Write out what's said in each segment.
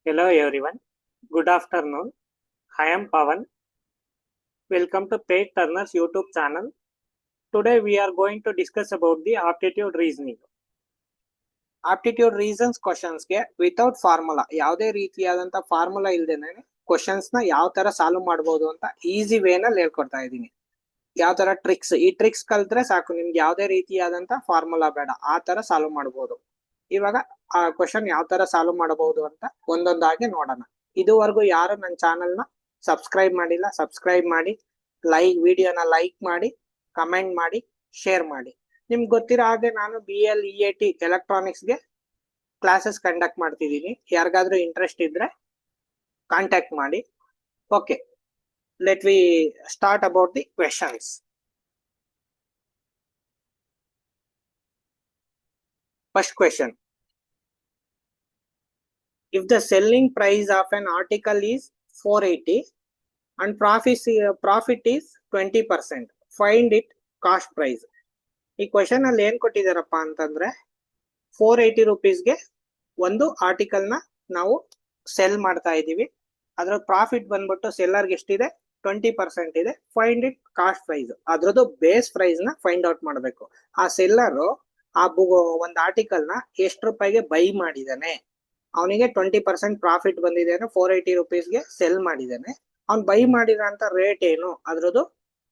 Hello everyone. Good afternoon. I am Pavan. Welcome to Paid Turner's YouTube channel. Today we are going to discuss about the aptitude reasoning. Aptitude reasons ಕ್ವಶನ್ಸ್ಗೆ without formula ಯಾವುದೇ ರೀತಿಯಾದಂತ formula ಇಲ್ದೇನೆ questions ನ ಯಾವ ತರ solve ಮಾಡಬಹುದು ಅಂತ easy ವೇನಲ್ಲಿ ಹೇಳ್ಕೊಡ್ತಾ ಇದ್ದೀನಿ. ಯಾವ ತರ ಟ್ರಿಕ್ಸ್, ಈ ಟ್ರಿಕ್ಸ್ ಕಲ್ತ್ರೆ ಸಾಕು, ನಿಮ್ಗೆ ಯಾವುದೇ ರೀತಿಯಾದಂತ ಫಾರ್ಮುಲಾ ಬೇಡ, ಆ ತರ ಸಾಲ್ವ್ ಮಾಡಬಹುದು. ಇವಾಗ ಆ ಕ್ವಶನ್ ಯಾವ ತರ ಸಾಲ್ವ್ ಮಾಡಬಹುದು ಅಂತ ಒಂದೊಂದಾಗಿ ನೋಡೋಣ. ಇದುವರೆಗೂ ಯಾರು ನನ್ನ ಚಾನೆಲ್ ನ ಸಬ್ಸ್ಕ್ರೈಬ್ ಮಾಡಿಲ್ಲ, ಸಬ್ಸ್ಕ್ರೈಬ್ ಮಾಡಿ, ವಿಡಿಯೋನ ಲೈಕ್ ಮಾಡಿ, ಕಮೆಂಟ್ ಮಾಡಿ, ಶೇರ್ ಮಾಡಿ. ನಿಮ್ಗೆ ಗೊತ್ತಿರೋ ಹಾಗೆ ನಾನು BLEAT ಎಲೆಕ್ಟ್ರಾನಿಕ್ಸ್ಗೆ ಕ್ಲಾಸಸ್ ಕಂಡಕ್ಟ್ ಮಾಡ್ತಿದ್ದೀನಿ. ಯಾರಿಗಾದ್ರೂ ಇಂಟ್ರೆಸ್ಟ್ ಇದ್ರೆ ಕಾಂಟ್ಯಾಕ್ಟ್ ಮಾಡಿ. Okay, let we start about the questions. First question: if the selling price of an article is 480 and profit is 20%, find it cost price. ಈ ಕ್ವೆಶನ್ ಅಲ್ಲಿ ಏನ್ ಕೊಟ್ಟಿದಾರಪ್ಪ ಅಂತಂದ್ರೆ, 480 ರುಪೀಸ್ಗೆ ಒಂದು ಆರ್ಟಿಕಲ್ ನ ನಾವು ಸೆಲ್ ಮಾಡ್ತಾ ಇದೀವಿ. ಅದ್ರ ಪ್ರಾಫಿಟ್ ಬಂದ್ಬಿಟ್ಟು ಸೆಲ್ಲರ್ಗೆ ಎಷ್ಟಿದೆ, 20% ಇದೆ. ಫೈಂಡ್ ಇಟ್ ಕಾಸ್ಟ್ ಪ್ರೈಸ್, ಅದ್ರದ್ದು ಬೇಸ್ ಪ್ರೈಸ್ ನ ಫೈಂಡ್ ಔಟ್ ಮಾಡಬೇಕು. ಆ ಸೆಲ್ಲರ್ ಆ ಒಂದು ಆರ್ಟಿಕಲ್ ನ ಎಷ್ಟು ರೂಪಾಯಿಗೆ ಬೈ ಮಾಡಿದಾನೆ, ಅವನಿಗೆ 20% ಪ್ರಾಫಿಟ್ ಬಂದಿದೆ, 480 ರುಪೀಸ್ಗೆ ಸೆಲ್ ಮಾಡಿದಾನೆ. ಅವ್ನು ಬೈ ಮಾಡಿರೋ ಅಂತ ರೇಟ್ ಏನು, ಅದ್ರದ್ದು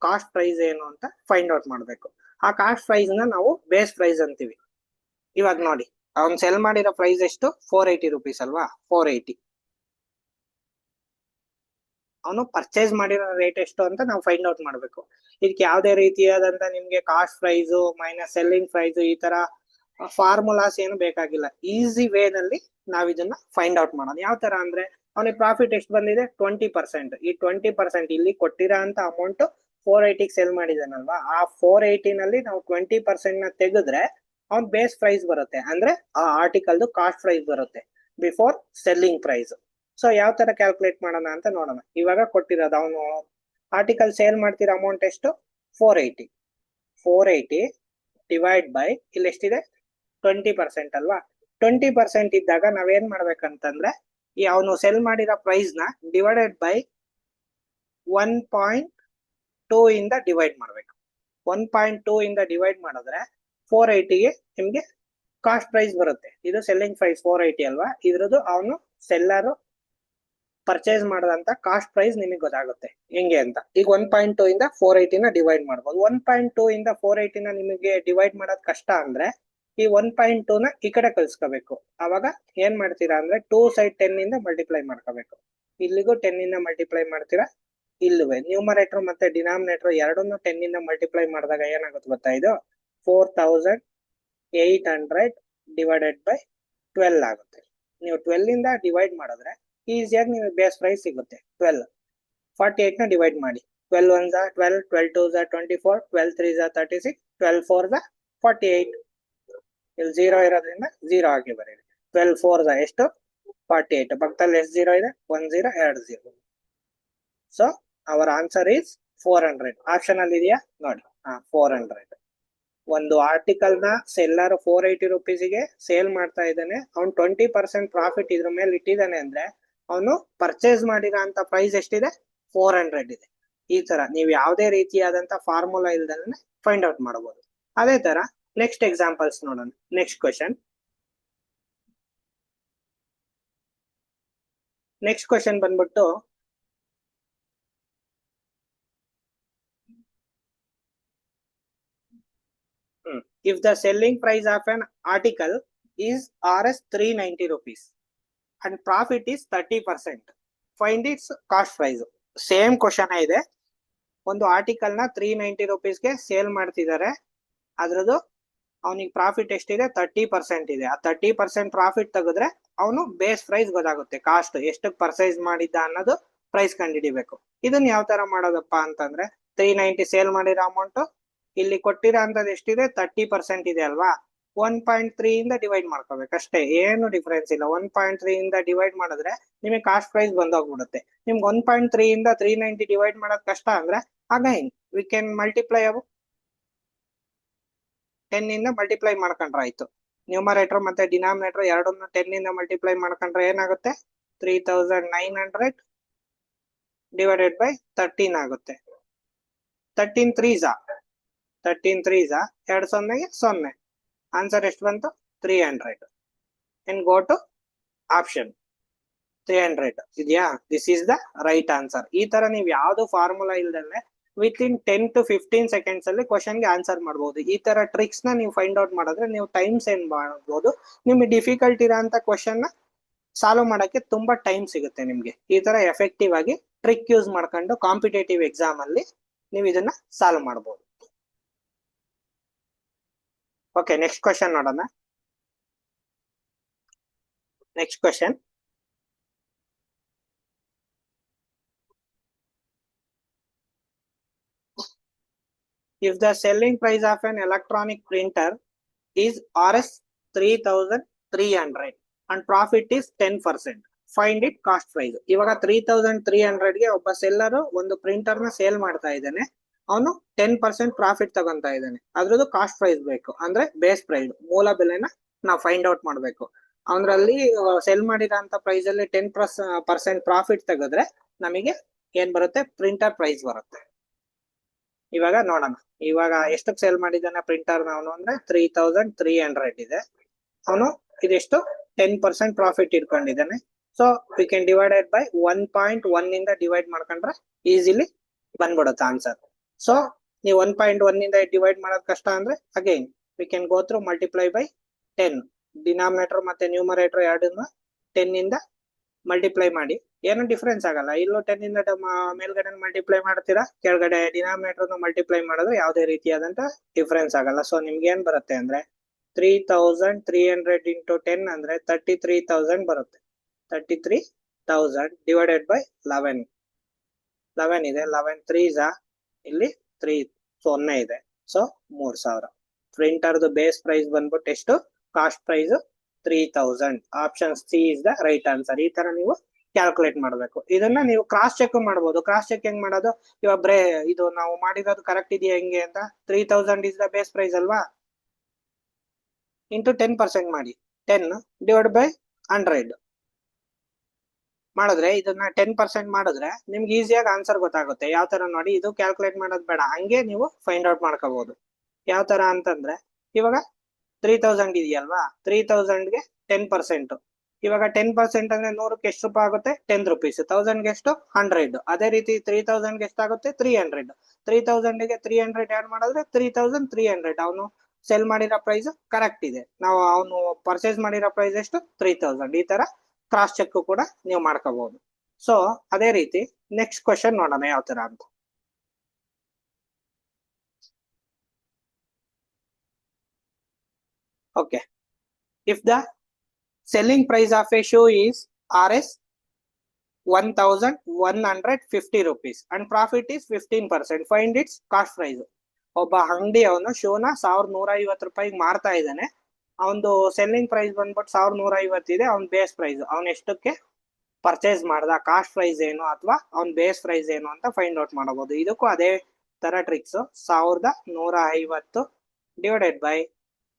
ಕಾಸ್ಟ್ ಪ್ರೈಸ್ ಏನು ಅಂತ ಫೈಂಡ್ ಔಟ್ ಮಾಡಬೇಕು. ಆ ಕಾಸ್ಟ್ ಪ್ರೈಸ್ ನ ನಾವು ಬೇಸ್ ಪ್ರೈಸ್ ಅಂತೀವಿ. ಇವಾಗ ನೋಡಿ, ಅವ್ನು ಸೆಲ್ ಮಾಡಿರೋ ಪ್ರೈಸ್ ಎಷ್ಟು, 480 ರುಪೀಸ್ ಅಲ್ವಾ. 480 ಅವನು ಪರ್ಚೇಸ್ ಮಾಡಿರೋ ರೇಟ್ ಎಷ್ಟು ಅಂತ ನಾವು ಫೈಂಡ್ ಔಟ್ ಮಾಡಬೇಕು. ಇದಕ್ಕೆ ಯಾವುದೇ ರೀತಿಯಾದಂತ ನಿಮ್ಗೆ cost price minus selling price ಈ ತರ ಫಾರ್ಮುಲಾಸ್ ಏನು ಬೇಕಾಗಿಲ್ಲ. ಈಸಿ ವೇ ನಲ್ಲಿ ನಾವ್ ಇದನ್ನ ಫೈಂಡ್ ಔಟ್ ಮಾಡೋಣ. ಯಾವ ತರ ಅಂದ್ರೆ, ಅವನಿಗೆ ಪ್ರಾಫಿಟ್ ಎಷ್ಟು ಬಂದಿದೆ, 20%. ಈ 20% ಇಲ್ಲಿ ಕೊಟ್ಟಿರೋ ಅಂತ ಅಮೌಂಟ್ 480 ಸೆಲ್ ಮಾಡಿದಾನಲ್ವಾ, ಆ 480 ನಲ್ಲಿ ನಾವು 20% ನ ತೆಗೆದ್ರೆ ಅವ್ನ್ ಬೇಸ್ ಪ್ರೈಸ್ ಬರುತ್ತೆ. ಅಂದ್ರೆ ಆ ಆರ್ಟಿಕಲ್ದು ಕಾಸ್ಟ್ ಪ್ರೈಸ್ ಬರುತ್ತೆ ಬಿಫೋರ್ ಸೆಲ್ಲಿಂಗ್ ಪ್ರೈಸ್. ಸೊ ಯಾವ ತರ ಕ್ಯಾಲ್ಕುಲೇಟ್ ಮಾಡೋಣ ಅಂತ ನೋಡೋಣ. ಇವಾಗ ಕೊಟ್ಟಿರೋದು, ಅವನು ಆರ್ಟಿಕಲ್ ಸೇಲ್ ಮಾಡ್ತಿರೋ ಅಮೌಂಟ್ ಎಷ್ಟು, 480 ಡಿವೈಡ್ ಬೈ ಇಲ್ಲಿ ಎಷ್ಟಿದೆ, 20% ಅಲ್ವಾ. 20% ಇದ್ದಾಗ ನಾವೇನ್ ಮಾಡ್ಬೇಕಂತಂದ್ರೆ, ಈ ಅವನು ಸೆಲ್ ಮಾಡಿರೋ ಪ್ರೈಸ್ ನ ಡಿವೈಡೆಡ್ ಬೈ 1.2 ಇಂದ ಡಿವೈಡ್ ಮಾಡ್ಬೇಕು. 1.2 ಇಂದ ಡಿವೈಡ್ ಮಾಡಿದ್ರೆ 480ಗೆ ನಿಮ್ಗೆ ಕಾಸ್ಟ್ ಪ್ರೈಸ್ ಬರುತ್ತೆ. ಇದು ಸೆಲ್ಲಿಂಗ್ ಪ್ರೈಸ್ 480 ಅಲ್ವಾ, ಇದ್ರದ್ದು ಅವನು ಸೆಲ್ಲರ್ ಪರ್ಚೇಸ್ ಮಾಡದಂತ ಕಾಸ್ಟ್ ಪ್ರೈಸ್ ನಿಮಗೆ ಗೊತ್ತಾಗುತ್ತೆ ಹೆಂಗೆ ಅಂತ. ಈಗ 1.2 ಇಂದ 480 ನ ಡಿವೈಡ್ ಮಾಡ್ಬೋದು. 1.2 ಇಂದ 480 ನ ನಿಮಗೆ ಡಿವೈಡ್ ಮಾಡೋದ್ ಕಷ್ಟ ಅಂದ್ರೆ, ಈ 1.2 ನ ಈ ಕಡೆ ಕಳ್ಸ್ಕೋಬೇಕು. ಅವಾಗ ಏನ್ ಮಾಡ್ತೀರಾ ಅಂದ್ರೆ, 2 ಸೈಡ್ 10 ಇಂದ ಮಲ್ಟಿಪ್ಲೈ ಮಾಡ್ಕೋಬೇಕು. ಇಲ್ಲಿಗೂ 10 ಇಂದ ಮಲ್ಟಿಪ್ಲೈ ಮಾಡ್ತೀರಾ, ಇಲ್ಲುವೆ ನ್ಯೂಮರೇಟರ್ ಮತ್ತೆ ಡಿನಾಮಿನೇಟರ್ ಎರಡನ್ನು 10 ಇಂದ ಮಲ್ಟಿಪ್ಲೈ ಮಾಡಿದಾಗ ಏನಾಗುತ್ತೆ ಗೊತ್ತಾ, ಇದು 4800 ಡಿವೈಡೆಡ್ ಬೈ 12 ಆಗುತ್ತೆ. ನೀವು 12 ಇಂದ ಡಿವೈಡ್ ಮಾಡಿದ್ರೆ ಈಸಿಯಾಗಿ ನಿಮಗೆ ಬೇಸ್ ಪ್ರೈಸ್ ಸಿಗುತ್ತೆ. 12 48 ನ ಡಿವೈಡ್ ಮಾಡಿ, 12 1 12, 12 2 24, 12 3 36, 12 4 48. ಇಲ್ಲಿ 0 ಇರೋದ್ರಿಂದ 0 ಆಗಿ ಬರೀರಿ. 12 4 ಎಷ್ಟು, 48. ಪಕ್ಕದಲ್ಲಿ ಎಷ್ಟು 0 ಇದೆ, 1 0 2 0. So our answer is 400. Option ಅಲ್ಲಿ ಇದೆಯಾ ನೋಡಿ, 400. ಒಂದು ಆರ್ಟಿಕಲ್ ನ ಸೆಲ್ಲರ್ 480 ರುಪೀಸ್ಗೆ ಸೇಲ್ ಮಾಡ್ತಾ ಇದ್ದಾನೆ. ಅವ್ನು 20% ಪ್ರಾಫಿಟ್ ಇದ್ರ ಮೇಲೆ ಇಟ್ಟಿದ್ದಾನೆ ಅಂದ್ರೆ, ಅವನು ಪರ್ಚೇಸ್ ಮಾಡಿರೋ ಅಂತ ಪ್ರೈಸ್ ಎಷ್ಟಿದೆ, 400 ಇದೆ. ಈ ತರ ನೀವು ಯಾವುದೇ ರೀತಿಯಾದಂತ ಫಾರ್ಮುಲಾ ಇಲ್ದನೆ ಫೈಂಡ್ ಔಟ್ ಮಾಡಬಹುದು. ಅದೇ ತರ ನೆಕ್ಸ್ಟ್ ಎಕ್ಸಾಂಪಲ್ಸ್ ನೋಡೋಣ. ನೆಕ್ಸ್ಟ್ ಕ್ವೆಶನ್ ಬಂದ್ಬಿಟ್ಟು, if the selling price of an article is Rs 390 rupees and profit is 30%, find its cost price. Same question ಇದೆ. ಒಂದು ಆರ್ಟಿಕಲ್ ನ 390 ರುಪೀಸ್ಗೆ ಸೇಲ್ ಮಾಡ್ತಿದ್ದಾರೆ. ಅದ್ರದ್ದು ಅವನಿಗೆ ಪ್ರಾಫಿಟ್ ಎಷ್ಟಿದೆ, 30% ಇದೆ. ಆ 30% ಪ್ರಾಫಿಟ್ ತೆಗೆದ್ರೆ ಅವನು ಬೇಸ್ ಪ್ರೈಸ್ ಗೊತ್ತಾಗುತ್ತೆ, ಕಾಸ್ಟ್ ಎಷ್ಟು ಪರ್ಚೇಸ್ ಮಾಡಿದ್ದ ಅನ್ನೋದು ಪ್ರೈಸ್ ಕಂಡುಹಿಡಿಬೇಕು. ಇದನ್ನ ಯಾವ ತರ ಮಾಡೋದಪ್ಪ ಅಂತಂದ್ರೆ, 390 ಸೇಲ್ ಮಾಡಿರೋ ಅಮೌಂಟ್ ಇಲ್ಲಿ ಕೊಟ್ಟಿರೋ ಅಂತದ್ ಎಷ್ಟಿದೆ, 30% ಇದೆ ಅಲ್ವಾ. 1.3 ಇಂದ ಡಿವೈಡ್ ಮಾಡ್ಕೋಬೇಕು ಅಷ್ಟೇ, ಏನು ಡಿಫ್ರೆನ್ಸ್ ಇಲ್ಲ. 1.3 ಇಂದ ಡಿವೈಡ್ ಮಾಡಿದ್ರೆ ನಿಮಗೆ ಕಾಸ್ಟ್ ಪ್ರೈಸ್ ಬಂದೋಗ್ಬಿಡುತ್ತೆ. ನಿಮ್ಗೆ 1.3 ಇಂದ 390 ಡಿವೈಡ್ ಮಾಡೋದ್ ಕಷ್ಟ ಅಂದ್ರೆ, ಅಗೈನ್ ವಿ ಕ್ಯಾನ್ ಮಲ್ಟಿಪ್ಲೈ 10 ಇಂದ ಮಲ್ಟಿಪ್ಲೈ ಮಾಡ್ಕೊಂಡ್ರೆ ಆಯ್ತು. ನ್ಯೂಮರೇಟರ್ ಮತ್ತೆ ಡಿನಾಮಿನೇಟರ್ ಎರಡನ್ನು 10 ಇಂದ ಮಲ್ಟಿಪ್ಲೈ ಮಾಡ್ಕೊಂಡ್ರೆ ಏನಾಗುತ್ತೆ, 3900 ಡಿವೈಡೆಡ್ ಬೈ 13 ಆಗುತ್ತೆ. 13 3s 2 ಸೊನ್ನೆಗೆ 0. ಆನ್ಸರ್ ಎಷ್ಟು ಬಂತು? 300. and go to option 300 ಇದೆಯಾ? This is the right answer. ಈ ತರ ನೀವು ಯಾವ್ದು ಫಾರ್ಮುಲಾ ಇಲ್ದಲೆ ವಿತಿನ್ 10 to 15 seconds ಅಲ್ಲಿ ಕ್ವಶನ್ ಗೆ ಆನ್ಸರ್ ಮಾಡಬಹುದು. ಈ ತರ ಟ್ರಿಕ್ಸ್ ನ ನೀವು ಫೈಂಡ್ ಔಟ್ ಮಾಡಿದ್ರೆ ನೀವು ಟೈಮ್ ಸೇವ್ ಮಾಡಬಹುದು. ನಿಮ್ಗೆ ಡಿಫಿಕಲ್ಟ್ ಇರೋಂತ ಕ್ವಶನ್ ನ ಸಾಲ್ವ್ ಮಾಡಕ್ಕೆ ತುಂಬಾ ಟೈಮ್ ಸಿಗುತ್ತೆ ನಿಮ್ಗೆ. ಈ ತರ ಎಫೆಕ್ಟಿವ್ ಆಗಿ ಟ್ರಿಕ್ ಯೂಸ್ ಮಾಡ್ಕೊಂಡು ಕಾಂಪಿಟೇಟಿವ್ ಎಕ್ಸಾಮ್ ಅಲ್ಲಿ ನೀವು ಇದನ್ನ ಸಾಲ್ವ್ ಮಾಡಬಹುದು. ಓಕೆ, ನೆಕ್ಸ್ಟ್ ಕ್ವಶನ್ ನೋಡೋಣ. Next question. If the selling price of an electronic printer is Rs 3300 and profit is 10%, find it cost price. ಇವಾಗ 3300 ಗೆ ಒಬ್ಬ ಸೆಲ್ಲರ್ ಒಂದು ಪ್ರಿಂಟರ್ ನ ಸೇಲ್ ಮಾಡ್ತಾ ಇದ್ದಾನೆ. ಅವನು 10% ಪ್ರಾಫಿಟ್ ತಗೊಂತಾ ಇದ್ದಾನೆ. ಅದ್ರದ್ದು ಕಾಸ್ಟ್ ಪ್ರೈಸ್ ಬೇಕು, ಅಂದ್ರೆ ಬೇಸ್ ಪ್ರೈಸ್, ಮೂಲ ಬೆಲೆನ ನಾವು ಫೈಂಡ್ ಔಟ್ ಮಾಡ್ಬೇಕು. ಅವನಲ್ಲಿ ಸೆಲ್ ಮಾಡಿರೋಂತ ಪ್ರೈಸ್ ಅಲ್ಲಿ 10% ಪ್ರಾಫಿಟ್ ತೆಗೆದ್ರೆ ನಮಗೆ ಏನ್ ಬರುತ್ತೆ? ಪ್ರಿಂಟರ್ ಪ್ರೈಸ್ ಬರುತ್ತೆ. ಇವಾಗ ನೋಡೋಣ, ಇವಾಗ ಎಷ್ಟಕ್ಕೆ ಸೇಲ್ ಮಾಡಿದಾನೆ ಪ್ರಿಂಟರ್ ಅವನು ಅಂದ್ರೆ 3300 ಇದೆ. ಅವನು ಇದೆಷ್ಟು 10% ಪ್ರಾಫಿಟ್ ಇಟ್ಕೊಂಡಿದ್ದಾನೆ. So we can divided by 1.1 ಇಂದ ಡಿವೈಡ್ ಮಾಡ್ಕೊಂಡ್ರೆ ಈಸಿಲಿ ಬಂದ್ಬಿಡುತ್ತೆ ಆನ್ಸರ್. ಸೊ ನೀವು 1.1 ಇಂದ ಡಿವೈಡ್ ಮಾಡೋದು ಕಷ್ಟ ಅಂದ್ರೆ again we can go through multiply by 10. Denominator ಮತ್ತೆ ನ್ಯೂಮರೇಟರ್ ಎರಡನ್ನ 10 ಇಂದ ಮಲ್ಟಿಪ್ಲೈ ಮಾಡಿ. ಏನು ಡಿಫ್ರೆನ್ಸ್ ಆಗಲ್ಲ. ಇಲ್ಲೂ 10 ಇಂದ ಮೇಲ್ಗಡೆ ಮಲ್ಟಿಪ್ಲೈ ಮಾಡ್ತೀರಾ, ಕೆಳಗಡೆ ಡಿನಾಮಿನೇಟರ್ ಮಲ್ಟಿಪ್ಲೈ ಮಾಡಿದ್ರೆ ಯಾವುದೇ ರೀತಿಯಾದಂತ ಡಿಫ್ರೆನ್ಸ್ ಆಗಲ್ಲ. ಸೊ ನಿಮ್ಗೆ ಏನ್ ಬರುತ್ತೆ ಅಂದ್ರೆ 3300 ಇಂಟು 10 ಅಂದ್ರೆ 33,000 ಬರುತ್ತೆ. 33,000 ಡಿವೈಡೆಡ್ ಬೈ 11 ಇದೆ. 11 3s ಇಲ್ಲಿ 3 0 ಇದೆ. ಸೊ 3000. ಪ್ರಿಂಟರ್ದು ಬೇಸ್ ಪ್ರೈಸ್ ಬಂದ್ಬಿಟ್ಟು ಎಷ್ಟು? Cost price 3000. Option C is the right answer. ಈ ತರ ನೀವು ಕ್ಯಾಲ್ಕುಲೇಟ್ ಮಾಡಬೇಕು. ಇದನ್ನ ನೀವು ಕ್ರಾಸ್ ಚೆಕ್ ಮಾಡಬಹುದು. ಕ್ರಾಸ್ ಚೆಕ್ ಹೆಂಗ್ ಮಾಡೋದು? ಇವಾಗ ಇದು ನಾವು ಮಾಡಿರೋದು ಕರೆಕ್ಟ್ ಇದೆಯಾ ಹೆಂಗೆ ಅಂತ. 3000 ಇಸ್ ದ ಬೇಸ್ ಪ್ರೈಸ್ ಅಲ್ವಾ, ಇಂಟು 10% ಮಾಡಿ. 10 ಡಿವೈಡ್ ಬೈ 100 ಮಾಡಿದ್ರೆ, ಇದನ್ನ 10% ಮಾಡಿದ್ರೆ ನಿಮ್ಗೆ ಈಸಿಯಾಗಿ ಆನ್ಸರ್ ಗೊತ್ತಾಗುತ್ತೆ. ಯಾವ ತರ ನೋಡಿ, ಇದು ಕ್ಯಾಲ್ಕುಲೇಟ್ ಮಾಡೋದು ಬೇಡ, ಹಂಗೆ ನೀವು ಫೈಂಡ್ ಔಟ್ ಮಾಡ್ಕೋಬಹುದು. ಯಾವ ತರ ಅಂತಂದ್ರೆ, ಇವಾಗ 3000 ಇದೆಯಲ್ವಾ, 3000ಗೆ 10%. ಇವಾಗ 10% ಅಂದ್ರೆ 100ಕ್ಕೆ ಎಷ್ಟು ರೂಪಾಯಿ ಆಗುತ್ತೆ? 10 rupees. 1000ಗೆ ಎಷ್ಟು? 100. ಅದೇ ರೀತಿ 3000ಗೆ ಎಷ್ಟಾಗುತ್ತೆ? 300. 3000ಗೆ 300 ಆಡ್ ಮಾಡಿದ್ರೆ 3300. ಅವನು ಸೆಲ್ ಮಾಡಿರೋ ಪ್ರೈಸ್ ಕರೆಕ್ಟ್ ಇದೆ. ನಾವು ಅವನು ಪರ್ಚೇಸ್ ಮಾಡಿರೋ ಪ್ರೈಸ್ ಎಷ್ಟು? 3000. ಈ ತರ ಕ್ರಾಸ್ ಚೆಕ್ ಕೂಡ ನೀವು ಮಾಡ್ಕೋಬಹುದು. ಸೊ ಅದೇ ರೀತಿ ನೆಕ್ಸ್ಟ್ ಕ್ವಶನ್ ನೋಡೋಣ ಯಾವ ತರ ಅಂತ. Okay, if the selling price of a shoe is Rs 1150 rupees and profit is 15%, find its cost price. ಒಬ್ಬ ಅಂಗಡಿ ಅವನು ಶೂನ 1150 ರೂಪಾಯಿಗೆ ಮಾರ್ತಾ ಇದ್ದಾನೆ. ಅವನದು ಸೆಲ್ಲಿಂಗ್ ಪ್ರೈಸ್ ಬಂದ್ಬಿಟ್ಟು 1150 ಇದೆ. ಅವ್ನ ಬೇಸ್ ಪ್ರೈಸ್, ಅವ್ನ ಎಷ್ಟಕ್ಕೆ ಪರ್ಚೇಸ್ ಮಾಡ್ದ, ಕಾಸ್ಟ್ ಪ್ರೈಸ್ ಏನು ಅಥವಾ ಅವ್ನ ಬೇಸ್ ಪ್ರೈಸ್ ಏನು ಅಂತ ಫೈಂಡ್ ಔಟ್ ಮಾಡಬಹುದು. ಇದಕ್ಕೂ ಅದೇ ತರ ಟ್ರಿಕ್ಸ್. 1150 ಡಿವೈಡೆಡ್ ಬೈ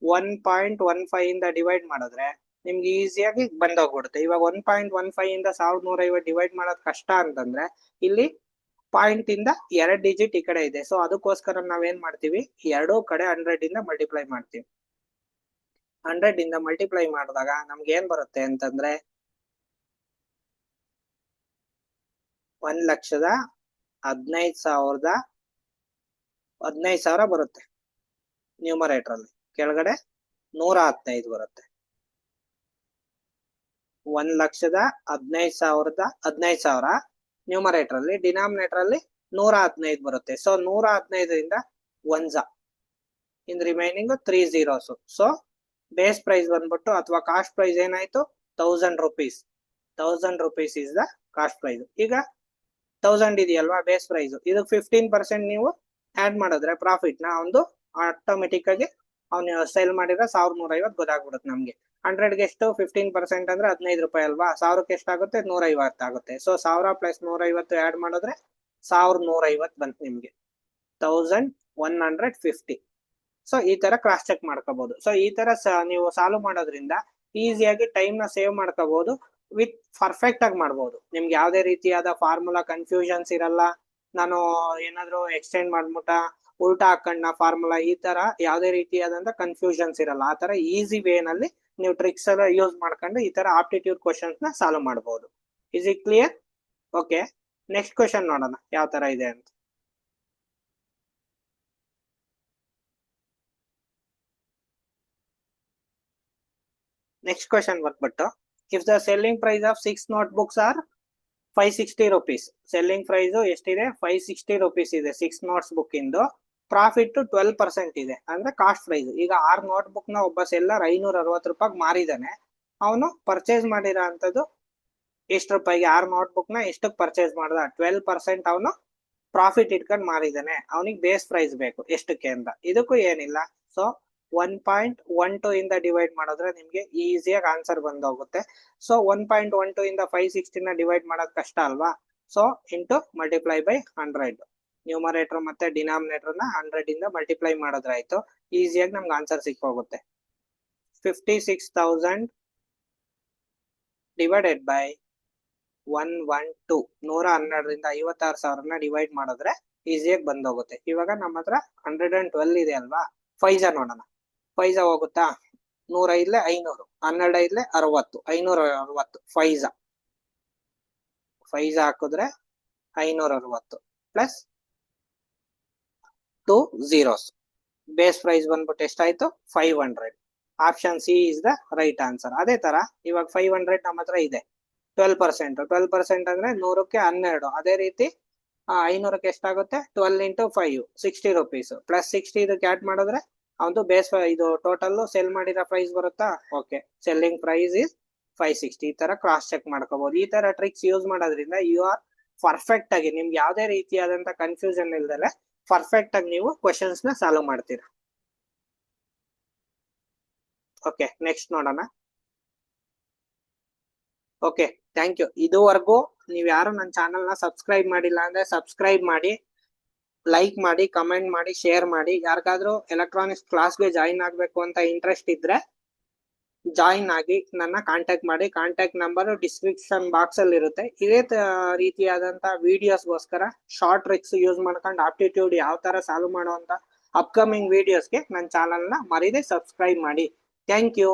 1.15 ಇಂದ ಡಿವೈಡ್ ಮಾಡಿದ್ರೆ ನಿಮ್ಗೆ ಈಸಿಯಾಗಿ ಬಂದೋಗ್ಬಿಡುತ್ತೆ. ಇವಾಗ 1.15 ಇಂದ 1150 ಡಿವೈಡ್ ಮಾಡೋದು ಕಷ್ಟ ಅಂತಂದ್ರೆ ಇಲ್ಲಿ ಪಾಯಿಂಟ್ ಇಂದ 2 ಡಿಜಿಟ್ ಈ ಕಡೆ ಇದೆ. ಸೊ ಅದಕ್ಕೋಸ್ಕರ ನಾವೇನ್ ಮಾಡ್ತೀವಿ, ಎರಡೂ ಕಡೆ 100 ಇಂದ ಮಲ್ಟಿಪ್ಲೈ ಮಾಡ್ತೀವಿ. 100 ಇಂದ ಮಲ್ಟಿಪ್ಲೈ ಮಾಡಿದಾಗ ನಮ್ಗೆ ಏನ್ ಬರುತ್ತೆ ಅಂತಂದ್ರೆ 1,15,000 ಬರುತ್ತೆ ನ್ಯೂಮರೇಟರ್ ಅಲ್ಲಿ. ಕೆಳಗಡೆ 115 ಬರುತ್ತೆ. 1,15,000 ನ್ಯೂಮರೇಟರ್ ಅಲ್ಲಿ, ಡಿನಾಮಿನೇಟರ್ ಅಲ್ಲಿ 115 ಬರುತ್ತೆ. ಸೊ 115ರಿಂದ 1 in remaining 3 zeros. So base price ಬಂದ್ಬಿಟ್ಟು ಅಥವಾ ಕಾಸ್ಟ್ ಪ್ರೈಸ್ ಏನಾಯ್ತು? 1000 rupees. 1000 rupees is the cost price. ಈಗ 1000 ಇದೆಯಲ್ವಾ ಬೇಸ್ ಪ್ರೈಸ್, ಇದು 15% ನೀವು ಆಡ್ ಮಾಡಿದ್ರೆ ಪ್ರಾಫಿಟ್ ನ ಒಂದು ಆಟೋಮೆಟಿಕ್ ಆಗಿ ಅವ್ನು ಸೇಲ್ ಮಾಡಿದ್ರೆ 1150 ಗೊತ್ತಾಗ್ಬಿಡುತ್ತೆ ನಮ್ಗೆ. 100ಗೆ ಎಷ್ಟು? 15% ಅಂದ್ರೆ 15 ರೂಪಾಯಿ ಅಲ್ವಾ. 1000ಕ್ಕೆ ಎಷ್ಟಾಗುತ್ತೆ? 150 ಆಗುತ್ತೆ. ಸೊ 1000 ಪ್ಲಸ್ 150 ಆಡ್ ಮಾಡಿದ್ರೆ 1150 ಬಂತು ನಿಮ್ಗೆ. 1150. ಸೊ ಈ ತರ ಕ್ರಾಸ್ ಚೆಕ್ ಮಾಡ್ಕೋಬಹುದು. ಸೊ ಈ ತರ ನೀವು ಸಾಲ್ವ್ ಮಾಡೋದ್ರಿಂದ ಈಸಿಯಾಗಿ ಟೈಮ್ ನ ಸೇವ್ ಮಾಡ್ಕೋಬಹುದು. ವಿತ್ ಪರ್ಫೆಕ್ಟ್ ಆಗಿ ಮಾಡ್ಬೋದು. ನಿಮ್ಗೆ ಯಾವುದೇ ರೀತಿಯಾದ ಫಾರ್ಮುಲಾ ಕನ್ಫ್ಯೂಷನ್ಸ್ ಇರಲ್ಲ. ನಾನು ಏನಾದ್ರು ಎಕ್ಸ್ಟೆಂಡ್ ಮಾಡ್ಬಿಟ್ಟ ಉಲ್ಟಾ ಹಾಕೊಂಡ ಫಾರ್ಮುಲಾ, ಈ ತರ ಯಾವುದೇ ರೀತಿಯಾದಂತ ಕನ್ಫ್ಯೂಷನ್ಸ್ ಇರಲ್ಲ. ಆ ತರ ಈಸಿ ವೇ ನಲ್ಲಿ ನೀವು ಟ್ರಿಕ್ಸ್ ಎಲ್ಲ ಯೂಸ್ ಮಾಡ್ಕೊಂಡು ಈ ತರ ಆಪ್ಟಿಟ್ಯೂಡ್ ಕ್ವಶನ್ಸ್ ನ ಸಾಲ್ವ್ ಮಾಡಬಹುದು. Is it clear? Okay, next question ನೋಡೋಣ ಯಾವ ತರ ಇದೆ ಅಂತ. ನೆಕ್ಸ್ಟ್ ಕ್ವಶನ್ ಬರ್ಬಿಟ್ಟು, if the selling price of 6 notebooks are 560 rupees. Selling price ಎಷ್ಟಿದೆ? 560 rupees ಇದೆ 6 ನೋಟ್ಸ್ ಬುಕ್ ಇಂದು. ಪ್ರಾಫಿಟ್ 12% ಇದೆ, ಅಂದ್ರೆ ಕಾಸ್ಟ್ ಪ್ರೈಸ್. ಈಗ 6 ನೋಟ್ ಬುಕ್ ನ ಒಬ್ಬ ಸೆಲ್ಲರ್ 560 ರೂಪಾಯಿ ಮಾರಿದಾನೆ. ಅವನು ಪರ್ಚೇಸ್ ಮಾಡಿರೋ ಅಂತದ್ದು ಎಷ್ಟು ರೂಪಾಯಿಗೆ? 6 ನೋಟ್ ಬುಕ್ ನ ಎಷ್ಟಕ್ಕೆ ಪರ್ಚೇಸ್ ಮಾಡ್ದ? 12% ಅವನು ಪ್ರಾಫಿಟ್ ಇಟ್ಕೊಂಡು ಮಾರಿದಾನೆ. ಅವನಿಗೆ ಬೇಸ್ ಪ್ರೈಸ್ ಬೇಕು ಎಷ್ಟಕ್ಕೆ ಅಂತ. ಇದಕ್ಕೂ ಏನಿಲ್ಲ, ಸೊ 1.12 ಇಂದ ಡಿವೈಡ್ ಮಾಡಿದ್ರೆ ನಿಮ್ಗೆ ಈಸಿಯಾಗಿ ಆನ್ಸರ್ ಬಂದೋಗುತ್ತೆ. ಸೊ 1.12 ಇಂದ 560 ನ ಡಿವೈಡ್ ಮಾಡೋದು ಕಷ್ಟ ಅಲ್ವಾ? So into multiply by 100. Numerator ಮತ್ತೆ ಡಿನಾಮಿನೇಟರ್ ನ 100 ಇಂದ ಮಲ್ಟಿಪ್ಲೈ ಮಾಡಿದ್ರಾಯ್ತು. ಈಸಿಯಾಗಿ ನಮ್ಗೆ ಆನ್ಸರ್ ಸಿಕ್ಕೋಗುತ್ತೆ. 56,000 ಡಿವೈಡೆಡ್ ಬೈ 112, 112ರಿಂದ 56,000ನ ಡಿವೈಡ್ ಮಾಡಿದ್ರೆ ಈಸಿಯಾಗಿ ಬಂದೋಗುತ್ತೆ. ಇವಾಗ ನಮ್ಮ ಹತ್ರ 112 ಇದೆ ಅಲ್ವಾ? ಫೈಜಾ ನೋಡೋಣ. ಫೈಜಾ ಹೋಗುತ್ತಾ? 105 500, 12 60, 560. ಫೈಜಾ ಹಾಕಿದ್ರೆ 560 ಪ್ಲಸ್ 2 zeros. ಬೇಸ್ ಪ್ರೈಸ್ ಬಂದ್ಬಿಟ್ಟು ಎಷ್ಟಾಯ್ತು? 500. Option C is the right answer. ಅದೇ ತರ ಇವಾಗ 500 ನಮ್ಮ ಹತ್ರ ಇದೆ. 12% ಅಂದ್ರೆ 100ಕ್ಕೆ 12. ಅದೇ ರೀತಿ 500ಕ್ಕೆ ಎಷ್ಟಾಗುತ್ತೆ? 12 ಇಂಟು 5, 60 rupees. ಪ್ಲಸ್ 60 ಇದಕ್ಕೆ ಆಡ್ ಮಾಡಿದ್ರೆ ಅವನು ಬೇಸ್ ಇದು ಟೋಟಲ್ ಸೆಲ್ ಮಾಡಿರೋ ಪ್ರೈಸ್ ಬರುತ್ತಾ? Okay, selling price is 560. ಈ ತರ ಕ್ರಾಸ್ ಚೆಕ್ ಮಾಡ್ಕೋಬಹುದು. ಈ ತರ ಟ್ರಿಕ್ಸ್ ಯೂಸ್ ಮಾಡೋದ್ರಿಂದ ಯು ಆರ್ ಪರ್ಫೆಕ್ಟ್ ಆಗಿ, ನಿಮ್ಗೆ ಯಾವುದೇ ರೀತಿಯಾದಂತ ಕನ್ಫ್ಯೂಷನ್ ಇಲ್ದಲೆ ಪರ್ಫೆಕ್ಟ್ ಆಗಿ ನೀವು ಕ್ವಶನ್ಸ್ ನ ಸಾಲ್ವ್ ಮಾಡ್ತೀರಾ. ಓಕೆ, ನೆಕ್ಸ್ಟ್ ನೋಡೋಣ. Okay, thank you. ಇದುವರೆಗೂ ನೀವು ಯಾರು ನನ್ನ ಚಾನಲ್ ನ ಸಬ್ಸ್ಕ್ರೈಬ್ ಮಾಡಿಲ್ಲ ಅಂದ್ರೆ ಸಬ್ಸ್ಕ್ರೈಬ್ ಮಾಡಿ, ಲೈಕ್ ಮಾಡಿ, ಕಮೆಂಟ್ ಮಾಡಿ, ಶೇರ್ ಮಾಡಿ. ಯಾರಿಗಾದ್ರೂ ಎಲೆಕ್ಟ್ರಾನಿಕ್ಸ್ ಕ್ಲಾಸ್ಗೆ ಜಾಯಿನ್ ಆಗ್ಬೇಕು ಅಂತ ಇಂಟ್ರೆಸ್ಟ್ ಇದ್ರೆ ಜಾಯಿನ್ ಆಗಿ ನನ್ನ ಕಾಂಟ್ಯಾಕ್ಟ್ ಮಾಡಿ. ಕಾಂಟ್ಯಾಕ್ಟ್ ನಂಬರ್ ಡಿಸ್ಕ್ರಿಪ್ಷನ್ ಬಾಕ್ಸ್ ಅಲ್ಲಿ ಇರುತ್ತೆ. ಇದೇ ರೀತಿಯಾದಂತ ವಿಡಿಯೋಸ್ಗೋಸ್ಕರ ಶಾರ್ಟ್ ಟ್ರಿಕ್ಸ್ ಯೂಸ್ ಮಾಡ್ಕೊಂಡು ಆಪ್ಟಿಟ್ಯೂಡ್ ಯಾವ ತರ ಸಾಲ್ವ್ ಮಾಡುವಂತ ಅಪ್ಕಮಿಂಗ್ ವಿಡಿಯೋಸ್ಗೆ ನನ್ನ ಚಾನಲ್ ನ ಮರೀದೆ ಸಬ್ಸ್ಕ್ರೈಬ್ ಮಾಡಿ. Thank you.